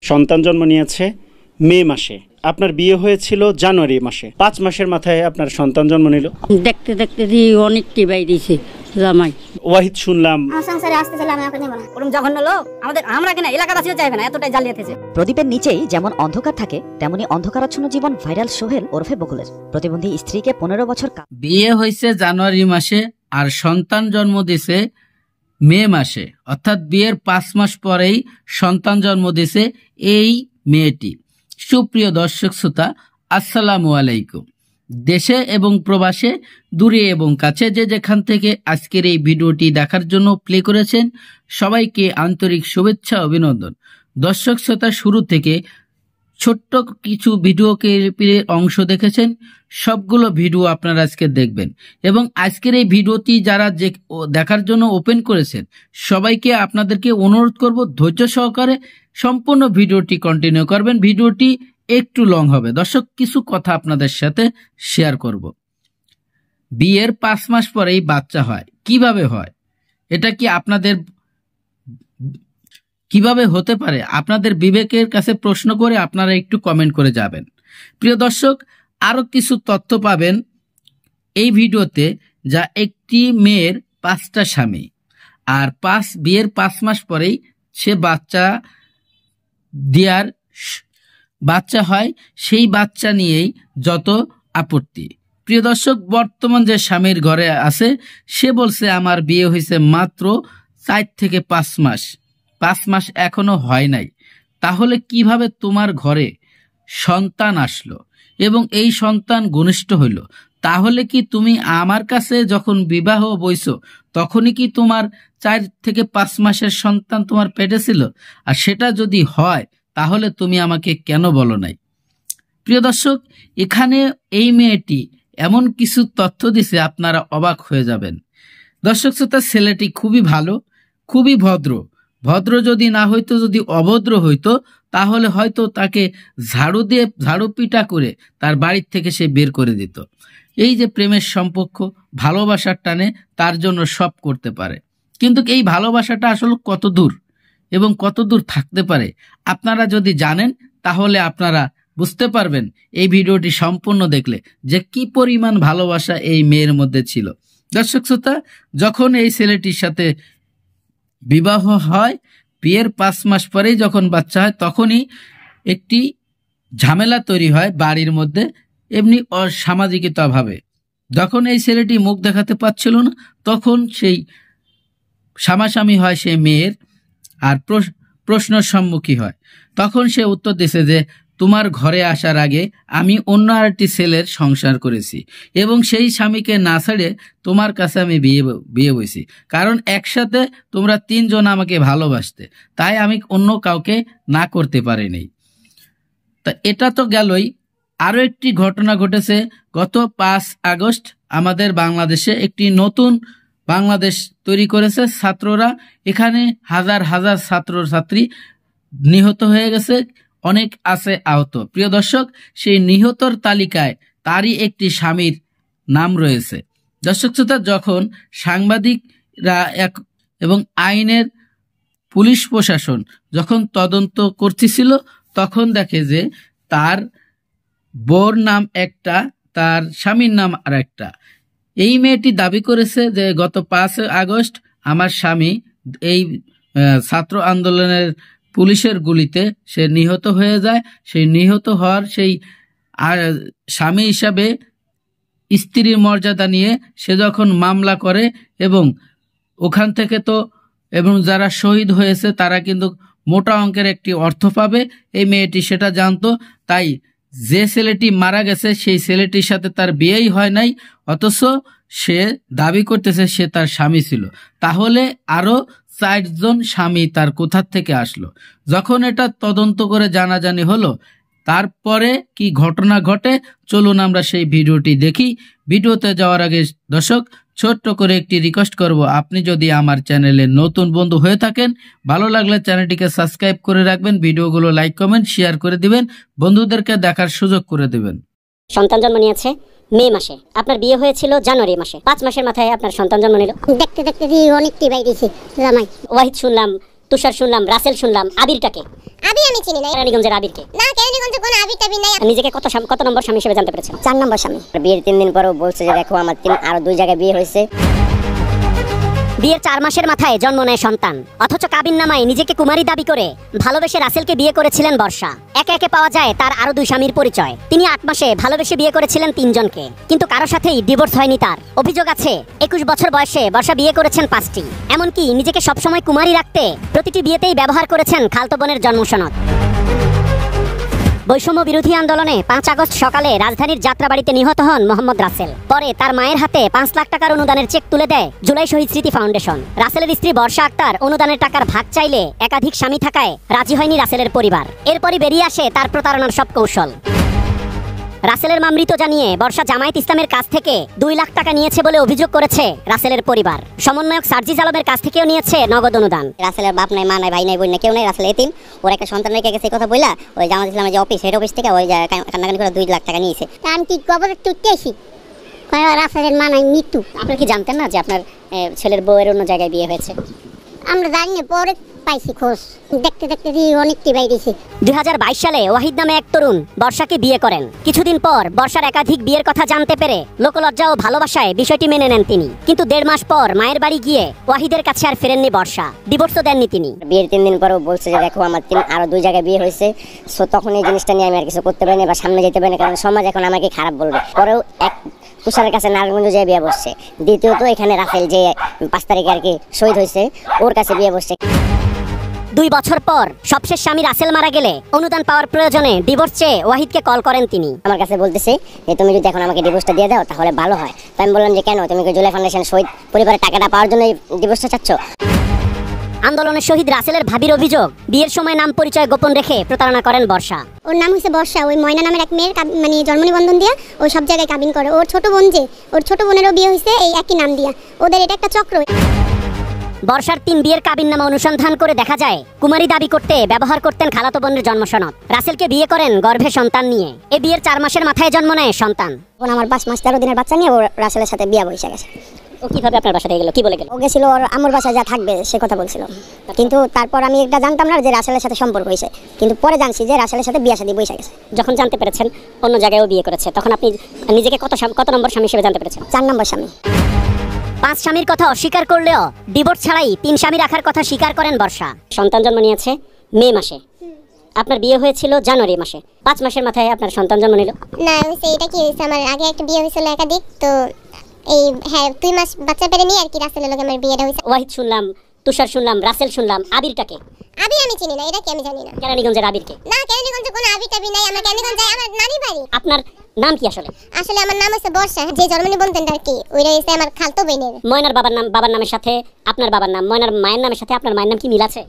সন্তান জন্ম নিয়েছে মে মাসে, আপনার বিয়ে হয়েছিল জানুয়ারি মাসে, 5 মাসের মাথায় আপনার সন্তান জন্ম নিল। দেখতে দেখতে অনেক টিবাই দিয়েছে জামাই। ওয়াহিদ শুনলাম সংসারে আসতে চাইলে আমি ওকে নেব না। ওরকম জঘন্য লোক আমাদের কেন এলাকাবাসীও চাইবে না, এতটাই জালিয়াতেছে। প্রদীপের নিচেই যেমন অন্ধকার থাকে তেমনি অন্ধকারাচ্ছন্ন জীবন ভাইরাল সোহেল ওরফে বকুলের। প্রতিবন্ধী স্ত্রীকে 15 বছর বিয়ে হয়েছে জানুয়ারি মাসে আর সন্তান জন্ম দিছে মে মাসে, অর্থাৎ বিয়ের 5 মাস পরেই সন্তান জন্ম দিছে এই মেয়েটি। সুপ্রিয় দর্শক শ্রোতা, আসসালামু আলাইকুম। দেশে এবং প্রবাসে, দূরে এবং কাছে যে যেখান থেকে আজকের এই ভিডিওটি দেখার জন্য প্লে করেছেন, সবাইকে আন্তরিক শুভেচ্ছা অভিনন্দন। দর্শক শ্রোতা, শুরু থেকে ছোট্ট কিছু ভিডিও ক্লিপের অংশ দেখেছেন, সবগুলো ভিডিও আপনারা আজকে দেখবেন এবং আজকের এই ভিডিওটি যারা দেখার জন্য ওপেন করেছেন সবাইকে আপনাদেরকে অনুরোধ করব ধৈর্য সহকারে সম্পূর্ণ ভিডিওটি কন্টিনিউ করবেন। ভিডিওটি একটু লং হবে দর্শক, কিছু কথা আপনাদের সাথে শেয়ার করব। বিয়ের 5 মাস পরেই বাচ্চা হয়, কিভাবে হয়? এটা কি আপনাদের কিভাবে হতে পারে? আপনাদের বিবেকের কাছে প্রশ্ন করে আপনারা একটু কমেন্ট করে যাবেন। প্রিয় দর্শক, আরো কিছু তথ্য পাবেন এই ভিডিওতে, যা একটি মেয়ের 5টা স্বামী, আর বিয়ের 5 মাস পরেই সে বাচ্চা হয়, সেই বাচ্চা নিয়েই যত আপত্তি। প্রিয় দর্শক, বর্তমান যে স্বামীর ঘরে আছে সে বলছে আমার বিয়ে হয়েছে মাত্র 4 থেকে 5 মাস, 5 মাস এখনো হয় নাই। তাহলে কিভাবে তোমার ঘরে সন্তান আসলো এবং এই সন্তান ঘনিষ্ঠ হইল? তাহলে কি তুমি আমার কাছে যখন বিবাহ বইছো তখনই কি তোমার 4 থেকে 5 মাসের সন্তান তোমার পেটে ছিল? আর সেটা যদি হয় তাহলে তুমি আমাকে কেন বলো নাই? প্রিয় দর্শক, এখানে এই মেয়েটি এমন কিছু তথ্য দিছে আপনারা অবাক হয়ে যাবেন। দর্শক শ্রোতা, ছেলেটি খুবই ভালো, খুবই ভদ্র যদি না হইতো, যদি অভদ্র হইতো তাহলে হয়তো তাকে ঝাড়ু পিটা করে তার বাড়ির থেকে সে বের করে দিত। এই যে প্রেমের সম্পর্ক, ভালোবাসার টানে তার জন্য সব করতে পারে, কিন্তু এই ভালোবাসাটা আসলে কত দূর এবং কত দূর থাকতে পারে আপনারা যদি জানেন তাহলে আপনারা বুঝতে পারবেন এই ভিডিওটি সম্পূর্ণ দেখলে যে কি পরিমাণ ভালোবাসা এই মেয়ের মধ্যে ছিল। দর্শক শ্রোতা, যখন এই ছেলেটির সাথে বিবাহ হয়, বিয়ের 5 মাস পরেই যখন বাচ্চা হয় তখনই একটি ঝামেলা তৈরি হয় বাড়ির মধ্যে, এমনি অসামাজিকতা ভাবে। যখন এই ছেলেটি মুখ দেখাতে পারছিল না তখন সেই সামাসামি হয় সেই মেয়ের, আর প্রশ্নের সম্মুখী হয়। তখন সে উত্তর দিছে যে তোমার ঘরে আসার আগে আমি অন্য আরেকটি ছেলের সংসার করেছি এবং সেই স্বামীকে না ছেড়ে তোমার কাছে আমি বিয়ে বইছি, কারণ একসাথে তোমরা 3 জন আমাকে ভালোবাসতে, তাই আমি অন্য কাউকে না করতে পারিনি। তা এটা তো গেলই, আরো একটি ঘটনা ঘটেছে গত 5 আগস্ট আমাদের বাংলাদেশে একটি নতুন বাংলাদেশ তৈরি করেছে ছাত্ররা। এখানে হাজার হাজার ছাত্রছাত্রী নিহত হয়ে গেছে, অনেক আছে আহত। প্রিয় দর্শক, সেই নিহতর তালিকায় তারই একটি স্বামীর নাম রয়েছে। দর্শক শ্রোতা, যখন সাংবাদিকরা এবং আইনের পুলিশ প্রশাসন যখন তদন্ত করতেছিল তখন দেখে যে তার বোর নাম একটা, তার স্বামীর নাম আর একটা। এই মেয়েটি দাবি করেছে যে গত 5 আগস্ট আমার স্বামী এই ছাত্র আন্দোলনের পুলিশের গুলিতে সে নিহত হয়ে যায়। সেই নিহত হওয়ার সেই স্বামী হিসাবে স্ত্রীর মর্যাদা নিয়ে সে যখন মামলা করে এবং ওখান থেকে এবং যারা শহীদ হয়েছে তারা কিন্তু মোটা অঙ্কের একটি অর্থ পাবে, এই মেয়েটি সেটা জানতো। তাই যে ছেলেটি মারা গেছে সেই ছেলেটির সাথে তার বিয়েই হয় নাই, অথচ সে দাবি করতেছে সে তার স্বামী ছিল। তাহলে আরো 4 জন স্বামী তার কোথা থেকে আসলো? যখন এটা তদন্ত করে জানাজানি হলো তারপরে কি ঘটনা ঘটে চলুন আমরা সেই ভিডিওটি দেখি। ভিডিওতে যাওয়ার আগে দর্শক ছোট্ট করে একটি রিকোয়েস্ট করব, আপনি যদি আমার চ্যানেলে নতুন বন্ধু হয়ে থাকেন, ভালো লাগলে চ্যানেলটিকে সাবস্ক্রাইব করে রাখবেন, ভিডিওগুলো লাইক কমেন্ট শেয়ার করে দিবেন, বন্ধুদেরকে দেখার সুযোগ করে দিবেন। সন্তান জন্ম নিয়েছে মে মাসে, আপনার বিয়ে হয়েছিল জানুয়ারি মাসে, 5 মাসের মাথায় আপনার সন্তান জন্ম নিল। দেখতে দেখতে অনেক টিবাই দিয়েছে জামাই। ওয়াহিদ শুনলাম তুষার শুনলাম, রাসেল শুনলাম, আবিরটাকে? আবির আমি চিনি না। কেরানীগঞ্জের আবিরকে? না, কেরানীগঞ্জে কোনো আবির টাবির নাই। নিজেকে কত নম্বর স্বামী হিসেবে জানতে পেরেছেন? 4 নম্বর স্বামী। বিয়ের 3 দিন পরেও বলছে যে দেখো আমার আরো 2 জায়গায় বিয়ে হয়েছে। বিয়ের 4 মাসের মাথায় জন্ম নেয় সন্তান, অথচ কাবিননামায় নিজেকে কুমারী দাবি করে ভালোবেসে রাসেলকে বিয়ে করেছিলেন বর্ষা। একে একে পাওয়া যায় তার আরো 2 স্বামীর পরিচয়। তিনি 8 মাসে ভালোবেসে বিয়ে করেছিলেন 3 জনকে, কিন্তু কারো সাথেই ডিভোর্স হয়নি তার। অভিযোগ আছে 21 বছর বয়সে বর্ষা বিয়ে করেছেন 5টি। এমনকি নিজেকে সবসময় কুমারী রাখতে প্রতিটি বিয়েতেই ব্যবহার করেছেন খালতো বোনের জন্মসনদ। বৈষম্য বিরোধী আন্দোলনে 5 আগস্ট সকালে রাজধানীর যাত্রাবাড়িতে নিহত হন মোহাম্মদ রাসেল। পরে তার মায়ের হাতে 5 লাখ টাকার অনুদানের চেক তুলে দেয় জুলাই শহীদ স্মৃতি ফাউন্ডেশন। রাসেলের স্ত্রী বর্ষা আক্তার অনুদানের টাকার ভাগ চাইলে একাধিক স্বামী থাকায় রাজি হয়নি রাসেলের পরিবার। এরপরই বেরিয়ে আসে তার প্রতারণার সব কৌশল। রাসেলের মা মৃত জানিয়ে বর্ষা জামায়াত ইসলামের কাছ থেকে 2 লাখ টাকা নিয়েছে বলে অভিযোগ করেছে রাসেলের পরিবার। সমন্বয়ক সার্জিস আলমের কাছ থেকেও নিয়েছে নগদ অনুদান। রাসেলের বাপ নাই, মা নাই, ভাই নাই, বোন নাই, কেউ নাই। রাসেল এতিম। ওর একটা সন্তান রেখে গেছে, কথা বইলা ওই জামায়াত ইসলামের যে অফিস, হেড অফিস থেকে ওই কান্নাকানি করে 2 লাখ টাকা নিয়েছে। আমি কি খবর টুটতে আসি, রাসেলের মা নাই, মৃত্যু। আপনারা কি জানতেন না যে আপনার ছেলের বউয়ের অন্য জায়গায় বিয়ে হয়েছে? আমরা জানি না, পরে পাইছি খোঁজ। দেখতে দেখতে অনেকটি বাইরেছে। 2022 সালে ওয়াহিদ নামে এক তরুণ বর্ষাকে বিয়ে করেন। কিছুদিন পর বর্ষার একাধিক বিয়ের কথা জানতে পেরে লোকলজ্জা ও ভালোবাসায় বিষয়টি মেনে নেন তিনি। কিন্তু 1.5 মাস পর মায়ের বাড়ি গিয়ে ওয়াহিদের কাছে আর ফেরেননি বর্ষা। ডিভোর্সও দেননি তিনি। বিয়ের 3 দিন পরেও বলছে যে দেখো আমার আরো 2 জায়গায় বিয়ে হয়েছে। সো তখন এই জিনিসটা নিয়ে আমি আর কিছু করতে পারিনি বা সামনে যেতে পারিনি, কারণ সমাজ এখন আমাকে খারাপ বলবে। পরেও এক তুষারের কাছে নারায়ণগঞ্জ যে বিয়ে বসছে। দ্বিতীয়ত এখানে রাসেল যে 5 তারিখে আর কি শহীদ হয়েছে, ওর কাছে বিয়ে বসছে। 2 বছর পর সবশেষ স্বামী রাসেল মারা গেলে অনুদান পাওয়ার প্রয়োজনে ডিভোর্স চেয়ে ওয়াহিদকে কল করেন তিনি। আমার কাছে বলতেছে যে তুমি যদি এখন আমাকে ডিভোর্সটা দিয়ে দাও তাহলে ভালো হয়। তো আমি বললাম যে কেন, তুমি কি জুলাই ফাউন্ডেশন শহীদ পরিবারের টাকাটা পাওয়ার জন্য ডিভোর্সটা চাচ্ছ? আন্দোলনের শহীদ রাসেলের ভাবির অভিযোগ, বিয়ের সময় নাম পরিচয় গোপন রেখে প্রতারণা করেন বর্ষা। ওর নাম হচ্ছে বর্ষা। ওই ময়না নামের এক মেয়ের মানে জন্ম নিবন্ধন দিয়ে ওই সব জায়গায় কাবিন করে। ওর ছোট বোন যে, ওর ছোট বোনেরও বিয়ে হয়েছে এই একই নাম দিয়া। ওদের এটা একটা চক্র। বর্ষার 3 বিয়ের কাবিননামা অনুসন্ধান করে দেখা যায় কুমারী দাবি করতে ব্যবহার করতেন খালাতো বোনের জন্মসনদ। রাসেলকে বিয়ে করেন গর্ভে সন্তান নিয়ে। এই বিয়ের 4 মাসের মাথায় জন্ম নেয় সন্তান। এখন আমার 5 মাস 13 দিনের বাচ্চা নিয়ে ও রাসেলের সাথে বিয়ে বসে গেছে। ও কিভাবে আপনার বাসায় গেল, কি বলে গেল? ও গেছিল ওর আম্মুর বাসায় যা থাকবে সে কথা বলছিল। কিন্তু তারপর আমি এটা জানতাম না যে রাসেলের সাথে সম্পর্ক হয়েছে, কিন্তু পরে জানছি যে রাসেলের সাথে বিয়ে শাদী বসে গেছে। যখন জানতে পেরেছেন অন্য জায়গায়ও বিয়ে করেছে, তখন আপনি নিজেকে কত নম্বর স্বামী হিসেবে জানতে পেরেছেন? 4 নম্বর স্বামী। 5 স্বামীর কথা অস্বীকার করলেও ডিভোর্স ছাড়াই 3 স্বামী রাখার কথা স্বীকার করেন বর্ষা। সন্তান জন্ম নিয়েছে মে মাসে, আপনার বিয়ে হয়েছিল জানুয়ারি মাসে। 5 মাসের মাথায় আপনার সন্তান জন্ম নিল। না হইছে, এটা কি হইছে, আমার আগে একটা বিয়ে হয়েছিল একাধিক। তো এই হ্যাঁ 2 মাস বাচ্চা পেরে নিয়ে আর কি রাসেলের লগে আমার বিয়েটা হইছে। ওয়াহিদ শুনলাম, তুষার শুনলাম, রাসেল শুনলাম, আবিরটাকে? আবির আমি চিনি না, এটা কি আমি জানি না। কেরানীগঞ্জের আবিরকে? না, কেরানীগঞ্জে কোনো আবির টাবির নাই। আমার কেরানীগঞ্জে আমার নানি বাড়ি। আপনার নাম কি আসলে? আসলে আমার নাম হচ্ছে বর্ষা। যে জন্ম নিবন্ধনটা আর কি ওইটা হইছে আমার খালতো বোনের। ময়নার বাবার নামের সাথে আপনার বাবার নাম, ময়নার মায়ের নামের সাথে আপনার মায়ের নাম কি মিল আছে?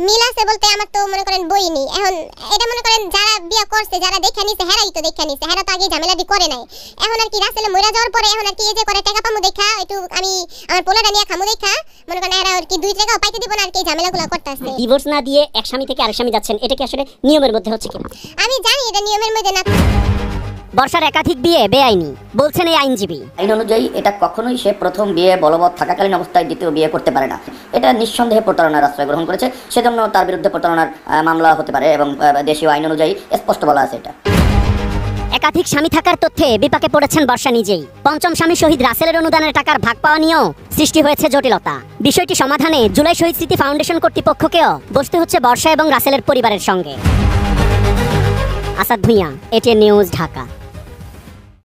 মিল আছে বলতে আমার তো মনে করেন বই নেই। এখন এটা মনে করেন যারা বিয়ে করছে, যারা দেখে নিছে, হেরাই তো দেখে নিছে। হেরা তো আগে ঝামেলাটি করে নাই। এখন আর কি রাসেলে মরে যাওয়ার পরে এখন আর কি এই যে করে টাকা পামু দেখা, একটু আমি আমার পোলাটা নিয়ে খামু দেখা, মনে করেন এরা আর কি 2 টাকাও পাইতে দিব না আর কি ঝামেলাগুলো করতেছে। ডিভোর্স না দিয়ে এক স্বামী থেকে আরেক স্বামী যাচ্ছেন, এটা কি আসলে নিয়মের মধ্যে হচ্ছে কিনা? আমি জানি এটা নিয়মের মধ্যে না। বর্ষার একাধিক বিয়ে বেআইনি বলছেন এই আইনজীবী। আইন অনুযায়ী এটা কখনোই সে প্রথম বিয়ে বলবৎ থাকাকালীন অবস্থায় দ্বিতীয় বিয়ে করতে পারে না। এটা নিঃসন্দেহে প্রতারণার আশ্রয় গ্রহণ করেছে, সেজন্য তার বিরুদ্ধে প্রতারণার মামলা হতে পারে এবং দেশীয় আইন অনুযায়ী স্পষ্ট বলা আছে এটা। একাধিক স্বামী থাকার তথ্যে বিপাকে পড়েছেন বর্ষা নিজেই। 5ম স্বামী শহীদ রাসেলের অনুদানের টাকার ভাগ পাওয়া নিয়েও সৃষ্টি হয়েছে জটিলতা। বিষয়টি সমাধানে জুলাই শহীদ স্মৃতি ফাউন্ডেশন কর্তৃপক্ষকেও বসতে হচ্ছে বর্ষা এবং রাসেলের পরিবারের সঙ্গে। Asad Bhuiyan, ATN news, Dhaka.